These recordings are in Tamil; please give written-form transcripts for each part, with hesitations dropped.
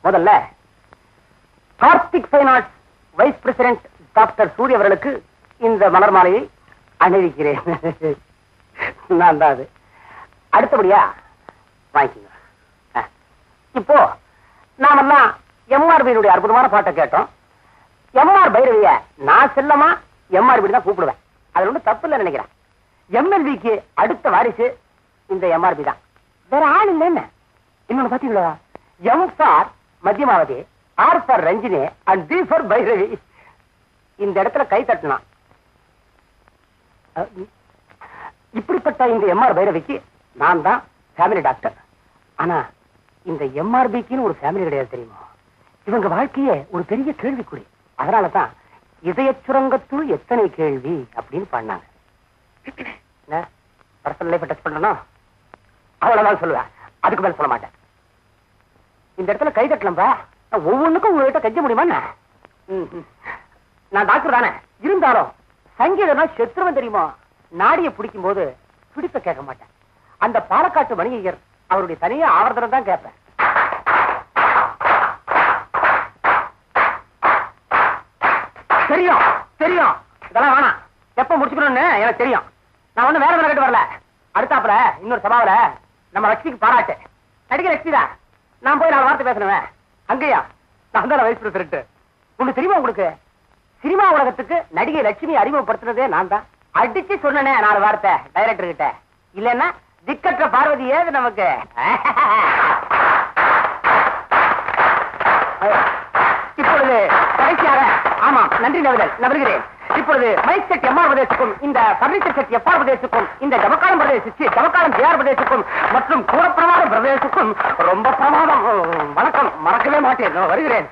முதல்ல Karthik finance vice president doctor சூரிய அவர்களுக்கு இந்த மலர் மாலையை அணிவிக்கிறேன். நான் தான் அது. அடுத்தபடியா வாங்கிக்கோங்க. இப்போ நாமெல்லாம் எம்ஆர்பியினுடைய அற்புதமான பாட்டை கேட்டோம். எம்ஆர் பைரவிய நான் செல்லமா எம்ஆர்பி தான் கூப்பிடுவேன். அது ஒன்றும் தப்பு இல்லை நினைக்கிறேன். எம்எல்பிக்கு அடுத்த வாரிசு இந்த எம்ஆர்பி தான், வேற ஆள் இல்லை. என்ன இன்னொன்னு பாத்தீங்களா? M for Madhyamavati, R for Ranjani and B for Bhairavi. இந்த இடத்துல கை தட்டினா இப்படிப்பட்ட இந்த எம்ஆர் பைரவிக்கு நான் தான் ஃபேமிலி டாக்டர். ஆனா இந்த எம்ஆர்பிக்குன்னு ஒரு ஃபேமிலி கிடையாது தெரியுமா? இவங்க வாழ்க்கையே ஒரு பெரிய கேள்விக்குறி. அதனாலதான் இதய சுரங்கத்துள் எத்தனை கேள்வி அப்படின்னு பண்ணாங்க. பர்சனல் லைஃப் டச் பண்ணணும், அவ்வளவுதான் சொல்லுவேன். அதுக்கு மேல சொல்ல மாட்டேன். இந்த இடத்துல கை தட்டலம்பா, ஒவ்வொன்றுக்கும் உங்ககிட்ட கெஞ்ச முடியுமா? நான் டாக்டர் தானே, இருந்தாலும் சங்கீதம்னா செத்துருவன் தெரியுமா? நாடியை பிடிக்கும் போது பிடிப்ப கேட்க மாட்டேன். அந்த பாலக்காட்டு வணிகர் அவருடைய தனியா ஆவர்த்தனம் தான் கேட்பேன். தெரியும் தெரியும், இதெல்லாம் வேணாம். எப்ப முடிச்சுக்கணும்னு எனக்கு தெரியும். நான் ஒண்ணு வேற கேட்டு வரல. அடுத்தாப்புல இன்னொரு சபாவில நம்ம லட்சுமிக்கு பாராட்டு. நடிகை லட்சுமி தான். நான் போய் 4 வார்த்தை பேசணுவேன். அங்கேயா நான் தான் வைஸ் பிரசிடென்ட். உங்களுக்கு தெரியுமா? உங்களுக்கு சினிமா உலகத்துக்கு நடிகை லட்சுமி அறிமுகப்படுத்துறதே நான் தான். அடிச்சு சொன்னேனே 4 வார்த்தை டைரக்டர் கிட்ட. இல்லன்னா திக்கற்ற பார்வதி ஏது நமக்கு. இப்பொழுது கடைசியாக, ஆமாம் நன்றி நவருகிறேன். இப்பொழுது மைக் செட் எம்ஆர் பிரதேசத்துக்கும், இந்த பர்னிச்சர் செட் எஃப்ஆர் பிரதேசத்துக்கும், இந்த ஜமக்காலம் ஜமக்காலம் ஜேஆர் பிரதேசத்துக்கும் மற்றும் கூடப்பிரமாதம் பிரதேசத்துக்கும் ரொம்ப பிரமாதம் வணக்கம். மறக்கவே மாட்டேன். வருகிறேன்.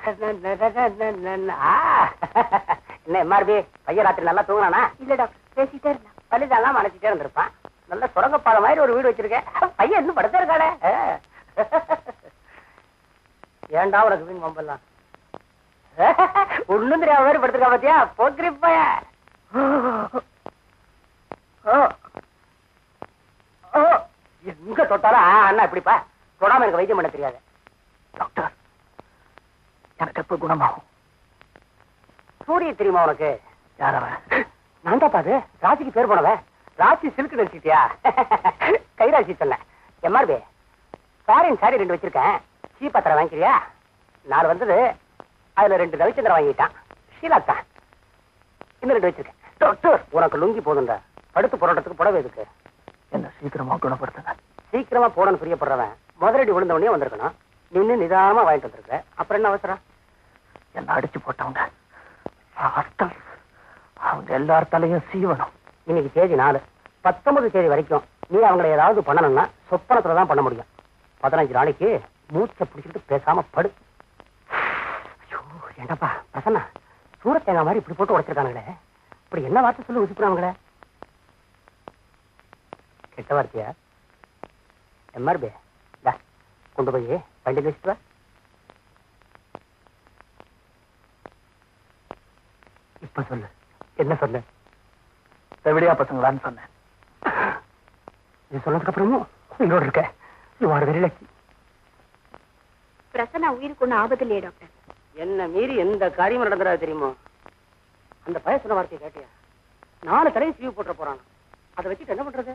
என்ன எம்ஆர்பி பையன் ராத்திரி நல்லா தூங்கினானா? இல்ல டாக்டர், பேசிட்டே இருந்தான். பள்ளிதான் மறைச்சிட்டே இருந்திருப்பான். நல்ல சுரங்கப்பாத மாதிரி ஒரு வீடு வச்சிருக்கேன். பையன் இன்னும் படுத்தே இருக்காளே. ஏண்டா உனக்கு மீன் மம்பெல்லாம் ஒண்ணும் தெரியாம மாதிரி படுத்துருக்கா பாத்தியா? போக்கிரிப்பைய எங்க தொட்டாலும் அண்ணா இப்படிப்பா தொடாம எனக்கு வைத்தியம் பண்ண தெரியாது. டாக்டர், எனக்கு எப்ப குணமாகும்? சூரிய தெரியுமா உனக்கு? யாரவன்? நான் தான் பாது ராசிக்கு பேர் போனவன். ராசி சில்க் நினைச்சிட்டியா? கைராசி சொல்ல. எம்ஆர்பி சாரின் சாரி 2 வச்சிருக்கேன். சீப்பாத்திரம் வாங்கிக்கிறியா? 4 வந்தது, அதுல 2 ரவிச்சந்திரன் வாங்கிட்டான். ஷீலாத்தான் இன்னும் 2 வச்சிருக்கேன். டாக்டர், உனக்கு லுங்கி போதுண்டா. படுத்து போராட்டத்துக்கு புடவை எதுக்கு? என்ன சீக்கிரமா குணப்படுத்துங்க. சீக்கிரமா போடணும் பிரியப்படுறவன் முதலடி விழுந்த உடனே வந்திருக்கணும். நின்று நிதானமா வாங்கிட்டு வந்திருக்க. அப்புறம் என்ன அவசரம்? என்ன அடிச்சு போட்டவங்க அவங்க எல்லார் தலையும் சீவனம். இன்னைக்கு தேதி 4, 19 தேதி வரைக்கும் நீ அவங்களை ஏதாவது பண்ணணும்னா சொப்பனத்துலதான் பண்ண முடியும். 15 நாளைக்கு மூச்சை பிடிச்சிட்டு பேசாம படு. ஏண்டாப்பா பிரசன்னா, சூர தேங்காய் மாதிரி இப்படி போட்டு உடைச்சிருக்கானுங்களே. இப்படி என்ன வார்த்தை சொல்லி உசுப்புறாங்களே? கெட்ட வார்த்தையா? எம்ஆர்பி கொண்டு போய் வண்டி வச்சுட்டு வா. இப்ப சொல்லு, என்ன சொன்ன? விடியா பசங்களான்னு சொன்னேன். இது சொன்னதுக்கு அப்புறமும் உங்களோட இருக்க. பிரசன்னா உயிருக்கு ஒண்ணு ஆபத்து இல்லையே டாக்டர்? என்ன மீறி எந்த காரியமும் நடந்துடாது தெரியுமோ? அந்த பய சொன்ன வார்த்தையை கேட்டியா? 4 தலையை சீவு போட்டுற போறான். அதை வச்சுட்டு என்ன பண்றது?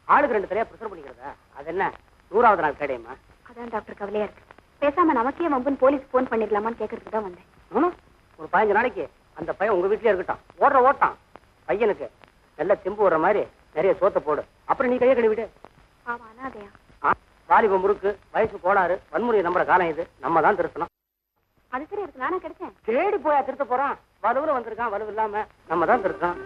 ஆளுக்கு 2 தலையா பிரசர் பண்ணிக்கிறதா? அது என்ன 100வது நாள் கேடையுமா? அதான் டாக்டர் கவலையா இருக்கு. பேசாம நமக்கே வம்புன்னு போலீஸ் போன் பண்ணிடலாமான்னு கேட்கறதுக்கு தான் வந்தேன். ஒரு 15 நாளைக்கு அந்த பையன் உங்க வீட்லயே இருக்கட்டும். ஓட்டான் பையனுக்கு நல்ல தெம்பு வர்ற மாதிரி நிறைய சோத்தை போடு. அப்புறம் நீ கையை கழுவிடு. வாலிப முறுக்கு, வயசு கோளாறு, வன்முறையை நம்புற காலம் இது. நம்ம தான் திருத்தணும். அது சரி, இருக்கு நானே கிடைச்சேன். தேடி போயா திருத்த போறான்? வலுவுல வந்திருக்கான், வலுவு இல்லாம நம்ம தான் திருத்தோம்.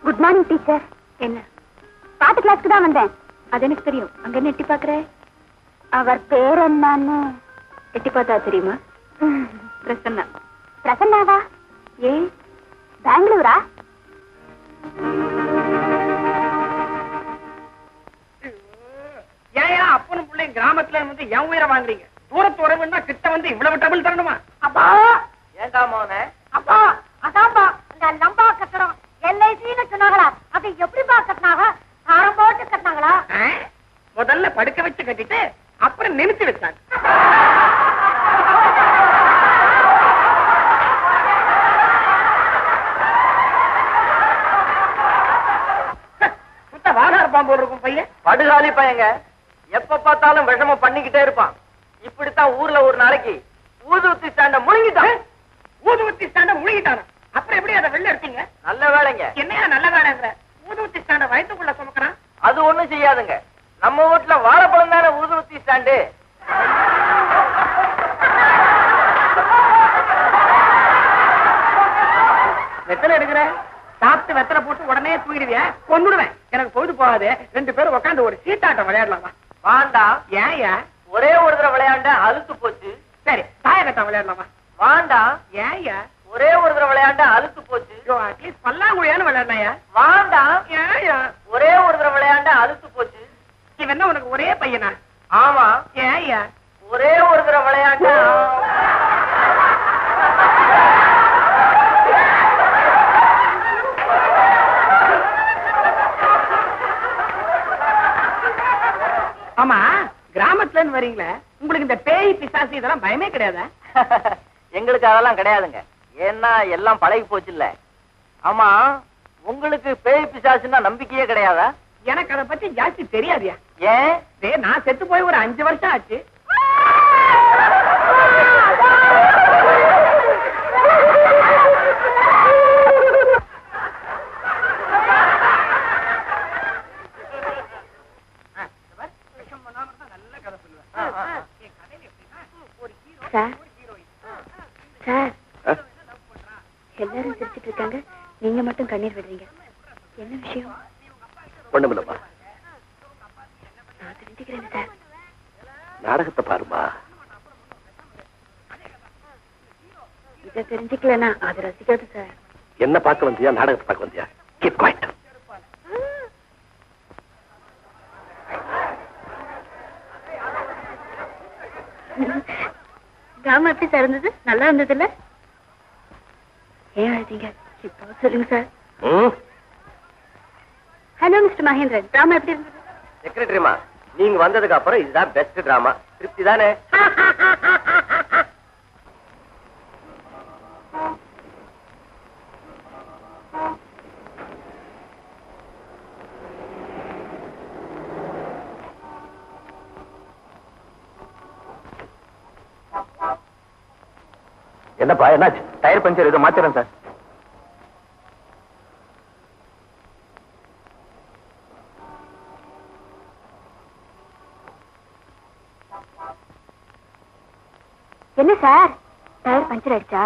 Good morning teacher. என்ன பாட்டு கிளாஸ்க்கு தான் வந்தேன். அது எனக்கு தெரியும். அங்க என்ன எட்டி பாக்குறேன்? அவர் பேர் என்னன்னு எட்டி பார்த்தா தெரியுமா? பிரசன்னா. பிரசன்னாவா? ஏன் பெங்களூரா? ஏன் அப்பனும் பிள்ளைங்க கிராமத்துல வந்து என் உயிரை வாங்குறீங்க? தூரத்து உறவுன்னா கிட்ட வந்து இவ்வளவு டபுள் தரணுமா? அப்பா ஏண்டா மோனே? அப்பா அதான்ப்பா அதை எப்படி கட்டினாங்க? தாரம் போட்டு கட்டினாங்களா? முதல்ல படுக்க வச்சு கட்டிட்டு அப்புறம் நிறுத்தி வச்சாங்க. சுத்த வாழார் பாம்பு இருக்கும் பையன், படுகாலி பையங்க. எப்ப பார்த்தாலும் விஷமம் பண்ணிக்கிட்டே இருப்பான். இப்படித்தான் ஊர்ல ஒரு நாளைக்கு ஊதுவத்தி ஸ்டாண்ட முழுங்கிட்டான். ஊதுவத்தி ஸ்டாண்ட முழுங்கிட்டான அப்புறம் எப்படி அதை வெளில எடுத்தீங்க? நல்ல வேலைங்க. என்னையா நல்ல வேலைங்கிற? ஊதுவத்தி ஸ்டாண்ட வயிற்றுக்குள்ள சுமக்கிறான். அது ஒண்ணும் செய்யாதுங்க. நம்ம வீட்டுல வாழைப்பழம் தானே ஊதுவத்தி ஸ்டாண்டு. வெத்தலை எடுக்கிற? சாப்பிட்டு வெத்தலை போட்டு உடனே தூங்கிடுவியா? கொன்னுடுவேன். எனக்கு பொழுது போகாது. 2 பேரும் உட்காந்து ஒரு சீட்டாட்டம் விளையாடலாமா? வாண்டாம். ஏன்? ஒரே ஒரு தடவை விளையாண்ட அழுத்து போச்சு. சரி, தாயக்கட்டம் விளையாடலாமா? வாண்டாம். ஏன்? ஒரே ஒரு தடவை விளையாண்ட அழுத்து போச்சு. அட்லீஸ்ட் பல்லாங்குழியான்னு விளையாடினாயா? வாண்டாம். ஏன்? ஒரே ஒரு தடவை விளையாண்ட அழுத்து போச்சு. இவன் என்ன உனக்கு ஒரே பையனா? ஆமா. ஏன்? ஒரே ஒரு தடவை விளையாண்ட ஆமா, கிராமத்துல இருந்து வரீங்களே, உங்களுக்கு இந்த பேய் பிசாசு இதெல்லாம் பயமே கிடையாதா? எங்களுக்கு அதெல்லாம் கிடையாதுங்க. ஏன்னா எல்லாம் பழகி போச்சு இல்ல. ஆமா, உங்களுக்கு பேய் பிசாசுன்னா நம்பிக்கையே கிடையாதா? எனக்கு அதை பத்தி ஜாஸ்தி தெரியாதியா. ஏன்? நான் செத்து போய் ஒரு 5 வருஷம் ஆச்சு. எல்லாரும் சிரிச்சிட்டு இருக்காங்க, நீங்க மட்டும் கண்ணீர் விடுறீங்க. என்ன விஷயம்? ஒண்ணுமில்லப்பா. நான் தெரிஞ்சுக்கிறேன் சார். நாடகத்தை பாருமா. இதை தெரிஞ்சுக்கலனா அது ரசிக்காது சார். என்ன பார்க்க வந்தியா? நாடகத்தை பார்க்க வந்தியா? Keep quiet. டிராமா எப்படி சார் இருந்தது? நல்லா இருந்தது இல்ல? ஏன் அழுதீங்க? இப்போ சொல்லுங்க sir. Hello mister Mahendran, drama எப்படி இருந்தது? செக்ரட்டரிமா, நீங்க வந்ததுக்கு அப்புறம் இதுதான் பெஸ்ட் டிராமா. திருப்தி தானே? என்னப்பா, என்னாச்சு? டயர் பஞ்சர் ஏதோ மாத்திரம் சார். என்ன சார், டயர் பஞ்சர் ஆயிடுச்சா?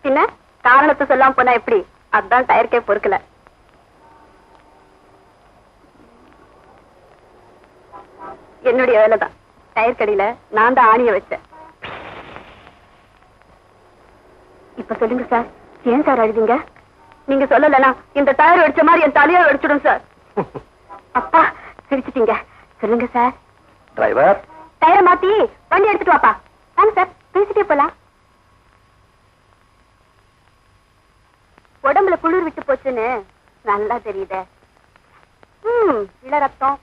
என்ன காரணத்தை சொல்லாம போனா எப்படி? அதுதான் டயருக்கே பொறுக்கல. என்னுடைய வேலைதான். டயர் கடையில நான் தான் ஆணிய வச்சேன். இப்ப சொல்லுங்க சார், ஏன் சார் அழுதிங்க? நீங்க சொல்லலனா இந்த டயர் வெடிச்ச மாதிரி என் தலையை வெடிச்சிடும் சார். அப்பா சிரிச்சிட்டீங்க. சொல்லுங்க சார். டிரைவர், டயரை மாத்தி வண்டி எடுத்துட்டு வாப்பா. வாங்க சார், பேசிட்டே போலாம். உடம்புல குளிர் விட்டு போச்சுன்னு நல்லா தெரியுதே. இள ரத்தம்.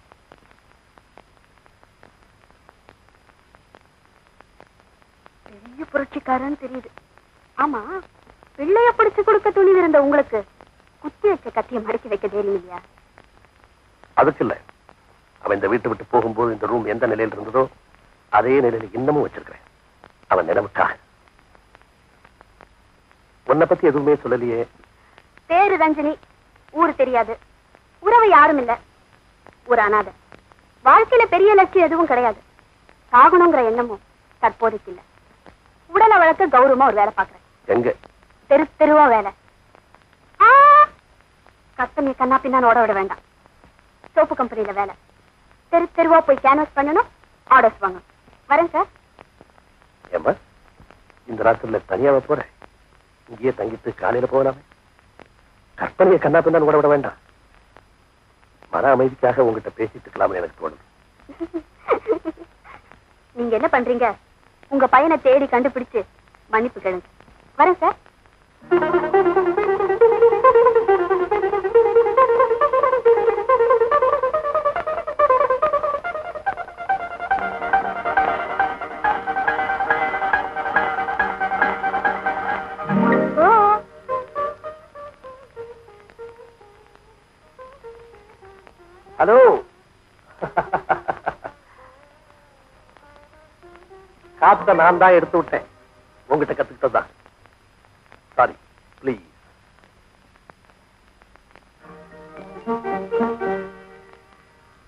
பெரிய புரட்சிக்காரன்னு தெரியுது. ஆமா, பிள்ளைய பிடிச்சு கொடுக்க துணிவு இருந்த உங்களுக்கு குத்தி வச்ச கத்திய மடக்கி வைக்க தெரியும் இல்லையா? அதுக்கு இல்ல. அவன் இந்த வீட்டை விட்டு போகும்போது இந்த ரூம் எந்த நிலையில் இருந்ததோ அதே நிலையில இன்னமும் வச்சிருக்கிறேன். அவன் நினைவுக்காக. உன்னை பத்தி எதுவுமே சொல்லலையே. பேரு ரஞ்சனி, ஊரு தெரியாது, உறவு யாரும் இல்ல, ஒரு அனாதை. வாழ்க்கையில பெரிய லட்சியம் எதுவும் கிடையாது. சாகணுங்கிற எண்ணமும் தற்போதைக்கு இல்ல. உடலை வளர்க்க கௌரவமா ஒரு வேலை பாக்குறேன். எங்க? தெரு தெருவா வேலை. கஸ்டமர் கண்ணா பின்னான்னு ஓட விட வேண்டாம். சோப்பு கம்பெனில வேலை. தெரு தெருவா போய் கேன்வாஸ் பண்ணணும், ஆர்டர்ஸ் வாங்கணும். வரேன் சார். ஏமா, இந்த ராத்திரில தனியாவ போறேன்? இங்கேயே தங்கிட்டு காலையில போகலாமே. கற்பனையை கண்ணா பின்னான்னு ஓட விட வேண்டாம். மன அமைதிக்காக உங்ககிட்ட பேசிட்டு இருக்கலாம்னு எனக்கு தோணுது. நீங்க என்ன பண்றீங்க? உங்க பையனை தேடி கண்டுபிடிச்சு மன்னிப்பு கேளுங்க. வரேன் சார். ஹலோ. காத்த நான் தான் எடுத்து விட்டேன், உங்ககிட்ட கத்துக்கிட்டதான். Sorry, please.